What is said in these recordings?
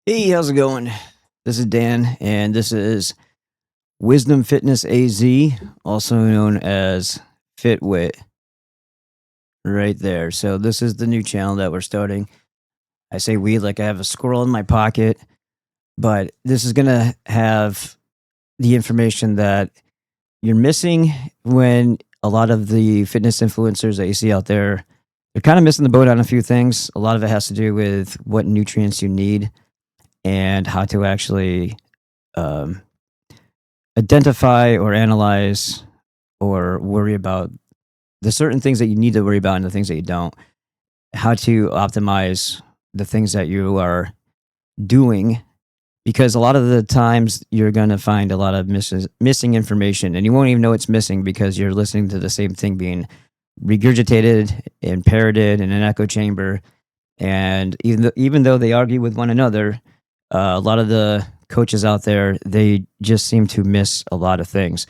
Hey, how's it going? This is Dan, and this is Wisdom Fitness AZ, also known as Fitwit, right there. So, this is the new channel that we're starting. I say we like I have a squirrel in my pocket, but this is going to have the information that you're missing when a lot of the fitness influencers that you see out there, they're kind of missing the boat on a few things. A lot of it has to do with what nutrients you need and how to actually um, identify or analyze or worry about the certain things that you need to worry about and the things that you don't, how to optimize the things that you are doing. Because a lot of the times you're going to find a lot of missing information and you won't even know it's missing because you're listening to the same thing being regurgitated and parroted in an echo chamber. And even though they argue with one another, a lot of the coaches out there, they just seem to miss a lot of things.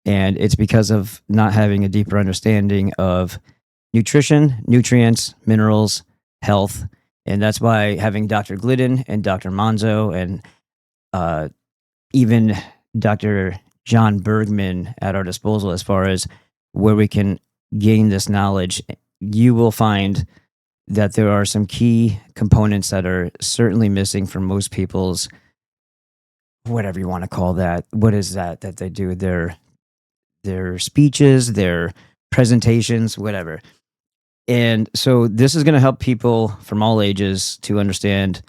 And it's because of not having a deeper understanding of nutrition, nutrients, minerals, health. And that's why having Dr. Glidden and Dr. Monzo and uh, even Dr. John Bergman at our disposal as far as where we can gain this knowledge, you will find that there are some key components that are certainly missing from most people's, whatever you want to call that. What is that they do? Their speeches, their presentations, whatever. And so this is going to help people from all ages to understand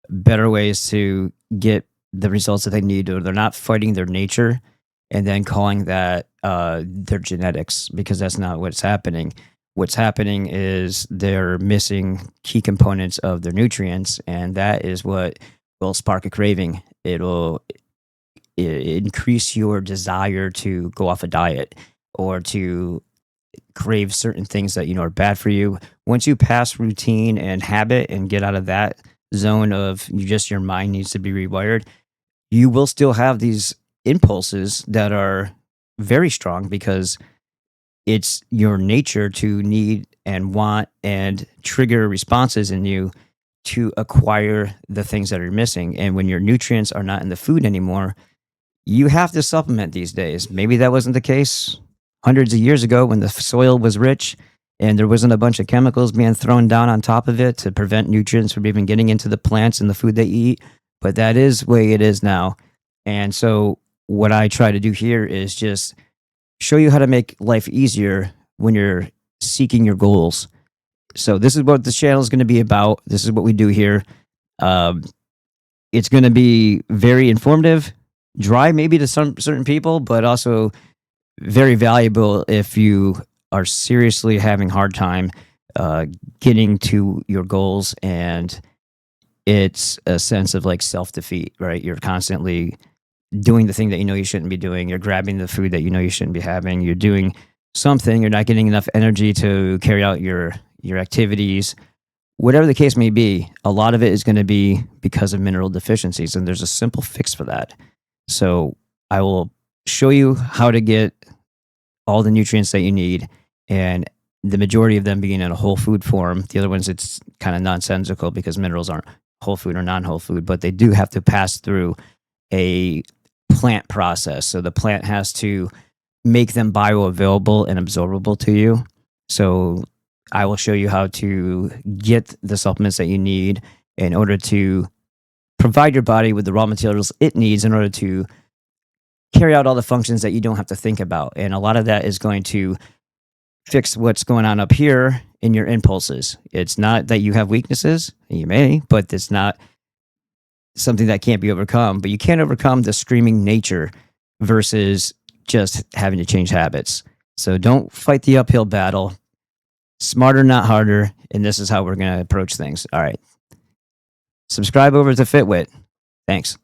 better ways to get the results that they need, or they're not fighting their nature and then calling that their genetics, because that's not what's happening. What's happening is they're missing key components of their nutrients, and that is what will spark a craving. It'll increase your desire to go off a diet or to crave certain things that you know are bad for you. Once you pass routine and habit and get out of that zone of your mind needs to be rewired, you will still have these impulses that are very strong because it's your nature to need and want and trigger responses in you to acquire the things that are missing. And when your nutrients are not in the food anymore, you have to supplement these days. Maybe that wasn't the case hundreds of years ago when the soil was rich and there wasn't a bunch of chemicals being thrown down on top of it to prevent nutrients from even getting into the plants and the food that you eat. But that is the way it is now. And so, what I try to do here is just show you how to make life easier when you're seeking your goals. So, this is what this channel is going to be about. This is what we do here. Um, it's going to be very informative, dry maybe to some certain people, but also very valuable if you are seriously having hard time getting to your goals, and it's a sense of like self-defeat, right? You're constantly doing the thing that you know you shouldn't be doing. You're grabbing the food that you know you shouldn't be having. You're doing something. You're not getting enough energy to carry out your activities. Whatever the case may be, a lot of it is going to be because of mineral deficiencies, and there's a simple fix for that. So I will show you how to get all the nutrients that you need, and the majority of them being in a whole food form. The other ones, it's kind of nonsensical because minerals aren't whole food or non-whole food, but they do have to pass through a plant process. So the plant has to make them bioavailable and absorbable to you. So I will show you how to get the supplements that you need in order to provide your body with the raw materials it needs in order to carry out all the functions that you don't have to think about. And a lot of that is going to fix what's going on up here in your impulses. It's not that you have weaknesses, you may, but it's not something that can't be overcome. But you can't overcome the screaming nature versus just having to change habits. So don't fight the uphill battle. Smarter, not harder. And this is how we're going to approach things. All right. Subscribe over to Fitwit. Thanks.